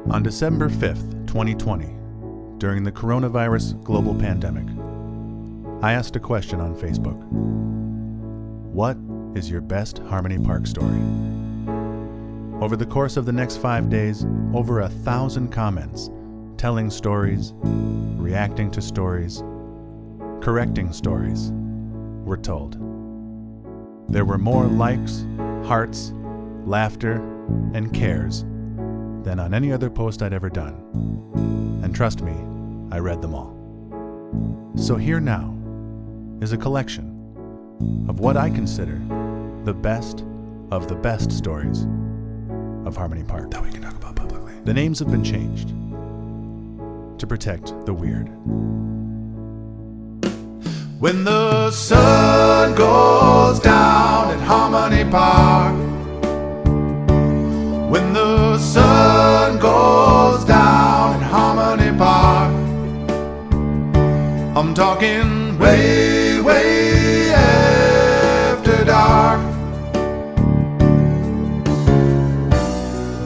On December 5th, 2020, during the coronavirus global pandemic, I asked a question on Facebook. What is your best Harmony Park story? Over the course of the next 5 days, over 1,000 comments, telling stories, reacting to stories, correcting stories, were told. There were more likes, hearts, laughter, and cares than on any other post I'd ever done. And trust me, I read them all. So here now is a collection of what I consider the best of the best stories of Harmony Park that we can talk about publicly. The names have been changed to protect the weird. When the sun goes down at Harmony Park, when the sun goes down in Harmony Park, I'm talking way, way after dark.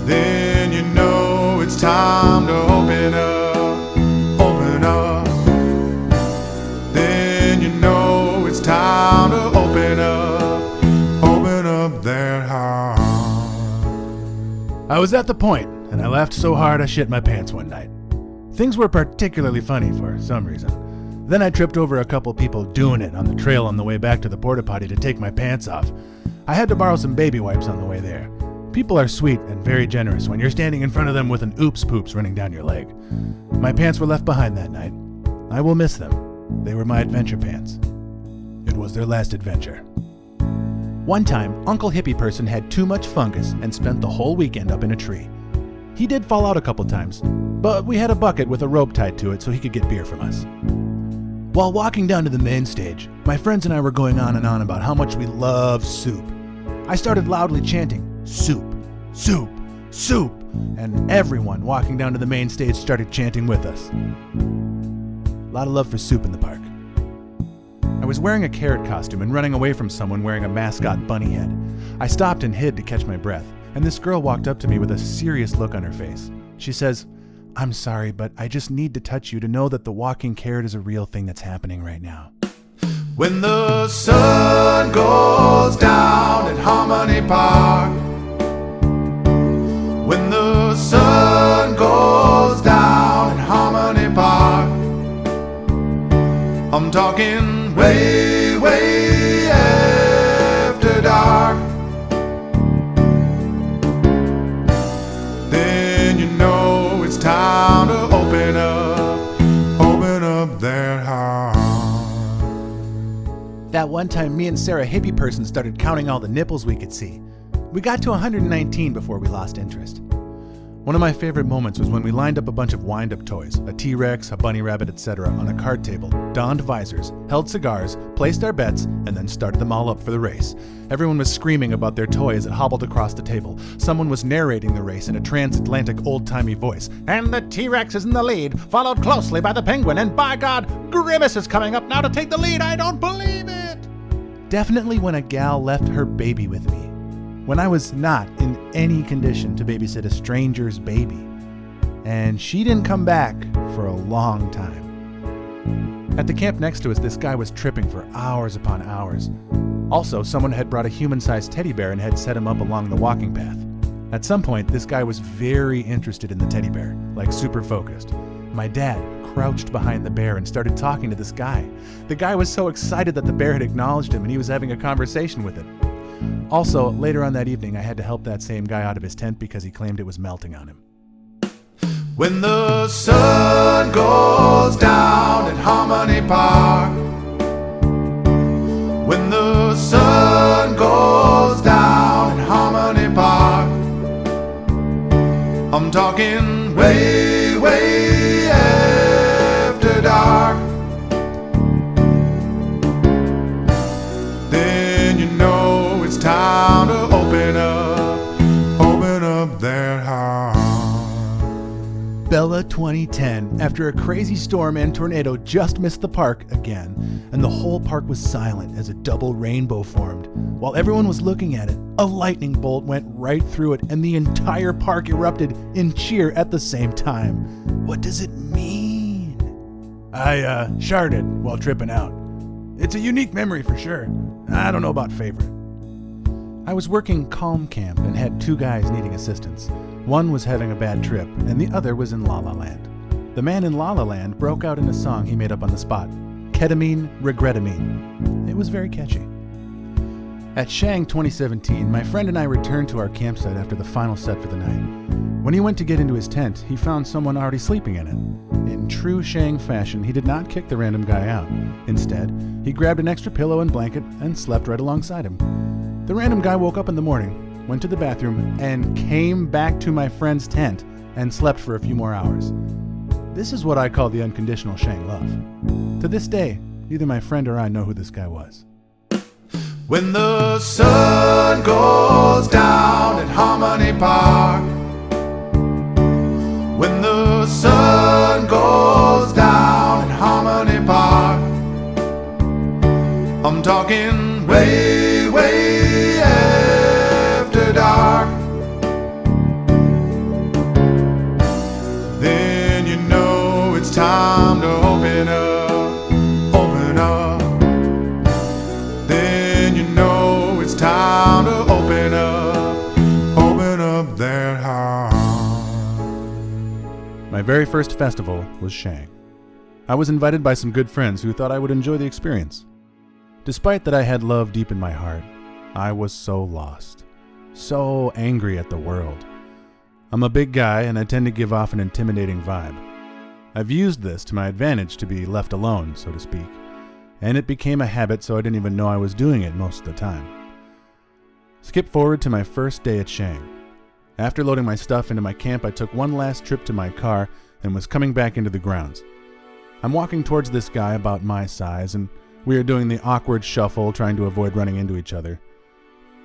Then you know it's time to open up. Then you know it's time to open up that heart. I was at the point, and I laughed so hard I shit my pants one night. Things were particularly funny for some reason. Then I tripped over a couple people doing it on the trail on the way back to the porta potty to take my pants off. I had to borrow some baby wipes on the way there. People are sweet and very generous when you're standing in front of them with an oops poops running down your leg. My pants were left behind that night. I will miss them. They were my adventure pants. It was their last adventure. One time, Uncle Hippie Person had too much fungus and spent the whole weekend up in a tree. He did fall out a couple times, but we had a bucket with a rope tied to it so he could get beer from us. While walking down to the main stage, my friends and I were going on and on about how much we love soup. I started loudly chanting, "Soup, soup, soup," and everyone walking down to the main stage started chanting with us. A lot of love for soup in the park. I was wearing a carrot costume and running away from someone wearing a mascot bunny head. I stopped and hid to catch my breath, and this girl walked up to me with a serious look on her face. She says, "I'm sorry, but I just need to touch you to know that the walking carrot is a real thing that's happening right now." When the sun goes down at Harmony Park, when the sun goes down at Harmony Park, I'm talking way, way after dark. Then you know it's time to open up that heart. That one time me and Sarah Hippie Person started counting all the nipples we could see. We got to 119 before we lost interest. One of my favorite moments was when we lined up a bunch of wind-up toys, a T-Rex, a bunny rabbit, etc., on a card table, donned visors, held cigars, placed our bets, and then started them all up for the race. Everyone was screaming about their toy as it hobbled across the table. Someone was narrating the race in a transatlantic old-timey voice. And the T-Rex is in the lead, followed closely by the penguin, and by God, Grimace is coming up now to take the lead. I don't believe it! Definitely when a gal left her baby with me. When I was not in any condition to babysit a stranger's baby. And she didn't come back for a long time. At the camp next to us, this guy was tripping for hours upon hours. Also, someone had brought a human-sized teddy bear and had set him up along the walking path. At some point, this guy was very interested in the teddy bear, like super focused. My dad crouched behind the bear and started talking to this guy. The guy was so excited that the bear had acknowledged him and he was having a conversation with it. Also, later on that evening, I had to help that same guy out of his tent because he claimed it was melting on him. When the sun goes down at Harmony Park, when the sun goes down at Harmony Park, I'm talking way, way after dark. Then you know it's time to open up that heart. Bella 2010, after a crazy storm and tornado just missed the park again, and the whole park was silent as a double rainbow formed. While everyone was looking at it, a lightning bolt went right through it, and the entire park erupted in cheer at the same time. What does it mean? I sharded while tripping out. It's a unique memory for sure. I don't know about favorite. I was working Calm Camp and had 2 guys needing assistance. One was having a bad trip, and the other was in La La Land. The man in La La Land broke out in a song he made up on the spot. Ketamine, Regretamine. It was very catchy. At Shang 2017, my friend and I returned to our campsite after the final set for the night. When he went to get into his tent, he found someone already sleeping in it. In true Shang fashion, he did not kick the random guy out. Instead, he grabbed an extra pillow and blanket and slept right alongside him. The random guy woke up in the morning, went to the bathroom, and came back to my friend's tent and slept for a few more hours. This is what I call the unconditional Shang love. To this day, neither my friend or I know who this guy was. When the sun goes down at Harmony Park, when the sun goes down at Harmony Park, I'm talking way, way after dark. Then you know it's time to open up, open up. Then you know it's time to open up their heart. My very first festival was Shang. I was invited by some good friends who thought I would enjoy the experience. Despite that I had love deep in my heart, I was so lost, so angry at the world. I'm a big guy and I tend to give off an intimidating vibe. I've used this to my advantage to be left alone, so to speak, and it became a habit so I didn't even know I was doing it most of the time. Skip forward to my first day at Shang. After loading my stuff into my camp, I took one last trip to my car and was coming back into the grounds. I'm walking towards this guy about my size, and we are doing the awkward shuffle, trying to avoid running into each other.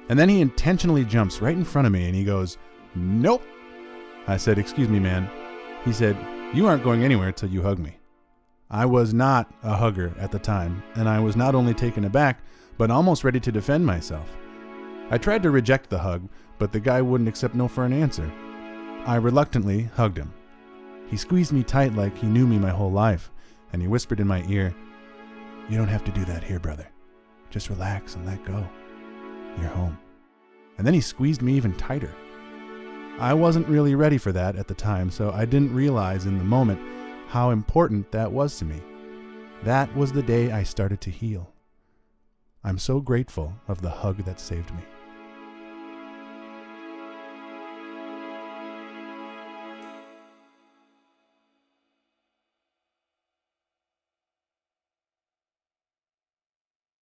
And then he intentionally jumps right in front of me and he goes, "Nope." I said, "Excuse me, man." He said, "You aren't going anywhere till you hug me." I was not a hugger at the time, and I was not only taken aback, but almost ready to defend myself. I tried to reject the hug, but the guy wouldn't accept no for an answer. I reluctantly hugged him. He squeezed me tight like he knew me my whole life, and he whispered in my ear, "You don't have to do that here, brother. Just relax and let go. You're home." And then he squeezed me even tighter. I wasn't really ready for that at the time, so I didn't realize in the moment how important that was to me. That was the day I started to heal. I'm so grateful of the hug that saved me.